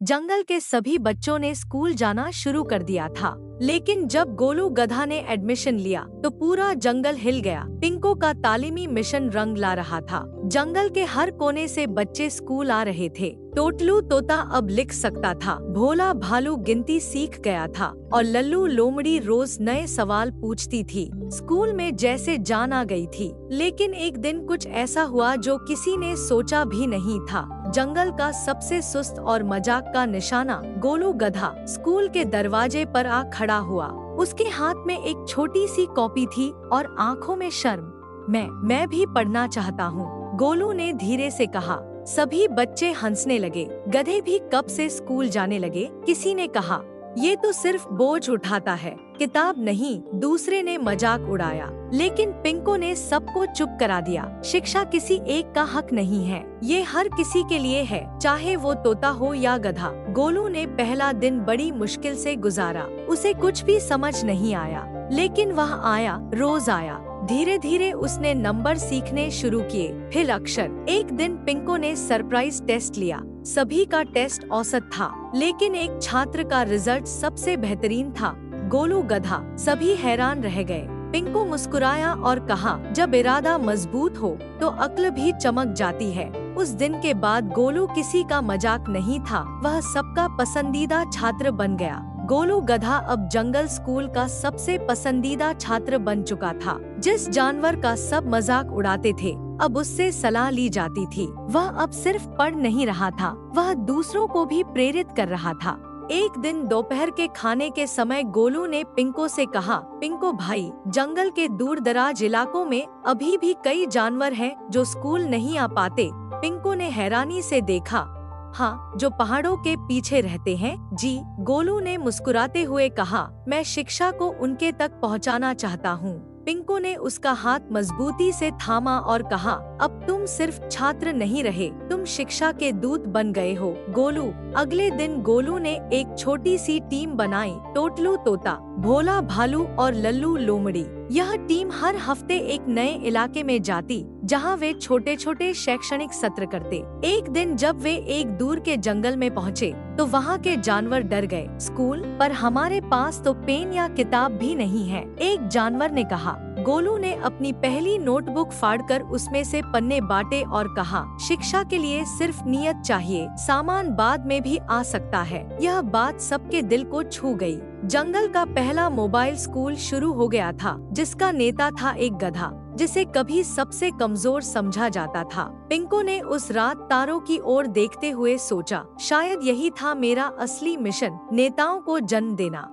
जंगल के सभी बच्चों ने स्कूल जाना शुरू कर दिया था। लेकिन जब गोलू गधा ने एडमिशन लिया तो पूरा जंगल हिल गया। पिंको का तालीमी मिशन रंग ला रहा था। जंगल के हर कोने से बच्चे स्कूल आ रहे थे। टोटलू तोता अब लिख सकता था, भोला भालू गिनती सीख गया था और लल्लू लोमड़ी रोज नए सवाल पूछती थी। स्कूल में जैसे जान आ गई थी। लेकिन एक दिन कुछ ऐसा हुआ जो किसी ने सोचा भी नहीं था। जंगल का सबसे सुस्त और मजाक का निशाना गोलू गधा स्कूल के दरवाजे पर आ खड़ा हुआ। उसके हाथ में एक छोटी सी कॉपी थी और आंखों में शर्म। मैं भी पढ़ना चाहता हूँ, गोलू ने धीरे से कहा। सभी बच्चे हंसने लगे। गधे भी कब से स्कूल जाने लगे। किसी ने कहा, ये तो सिर्फ बोझ उठाता है, किताब नहीं। दूसरे ने मजाक उड़ाया। लेकिन पिंको ने सबको चुप करा दिया। शिक्षा किसी एक का हक नहीं है, ये हर किसी के लिए है, चाहे वो तोता हो या गधा। गोलू ने पहला दिन बड़ी मुश्किल से गुजारा। उसे कुछ भी समझ नहीं आया, लेकिन वह आया, रोज आया। धीरे धीरे उसने नंबर सीखने शुरू किए, फिर अक्षर। एक दिन पिंको ने सरप्राइज टेस्ट लिया। सभी का टेस्ट औसत था, लेकिन एक छात्र का रिजल्ट सबसे बेहतरीन था, गोलू गधा। सभी हैरान रह गए। पिंको मुस्कुराया और कहा, जब इरादा मजबूत हो तो अक्ल भी चमक जाती है। उस दिन के बाद गोलू किसी का मजाक नहीं था, वह सबका पसंदीदा छात्र बन गया। गोलू गधा अब जंगल स्कूल का सबसे पसंदीदा छात्र बन चुका था। जिस जानवर का सब मजाक उड़ाते थे, अब उससे सलाह ली जाती थी। वह अब सिर्फ पढ़ नहीं रहा था, वह दूसरों को भी प्रेरित कर रहा था। एक दिन दोपहर के खाने के समय गोलू ने पिंको से कहा, पिंको भाई, जंगल के दूर दराज इलाकों में अभी भी कई जानवर हैं जो स्कूल नहीं आ पाते। पिंको ने हैरानी से देखा। हाँ, जो पहाड़ों के पीछे रहते हैं। जी, गोलू ने मुस्कुराते हुए कहा, मैं शिक्षा को उनके तक पहुंचाना चाहता हूँ। पिंको ने उसका हाथ मजबूती से थामा और कहा, अब तुम सिर्फ छात्र नहीं रहे, तुम शिक्षा के दूत बन गए हो। गोलू। अगले दिन गोलू ने एक छोटी सी टीम बनाई, टोटलू तोता, भोला भालू और लल्लू लोमड़ी। यह टीम हर हफ्ते एक नए इलाके में जाती, जहां वे छोटे छोटे शैक्षणिक सत्र करते। एक दिन जब वे एक दूर के जंगल में पहुंचे, तो वहां के जानवर डर गए। स्कूल पर हमारे पास तो पेन या किताब भी नहीं है, एक जानवर ने कहा। गोलू ने अपनी पहली नोटबुक फाड़कर उसमें से पन्ने बांटे और कहा, शिक्षा के लिए सिर्फ नियत चाहिए, सामान बाद में भी आ सकता है। यह बात सबके दिल को छू गई। जंगल का पहला मोबाइल स्कूल शुरू हो गया था, जिसका नेता था एक गधा, जिसे कभी सबसे कमजोर समझा जाता था। पिंको ने उस रात तारों की ओर देखते हुए सोचा, शायद यही था मेरा असली मिशन, नेताओं को जन्म देना।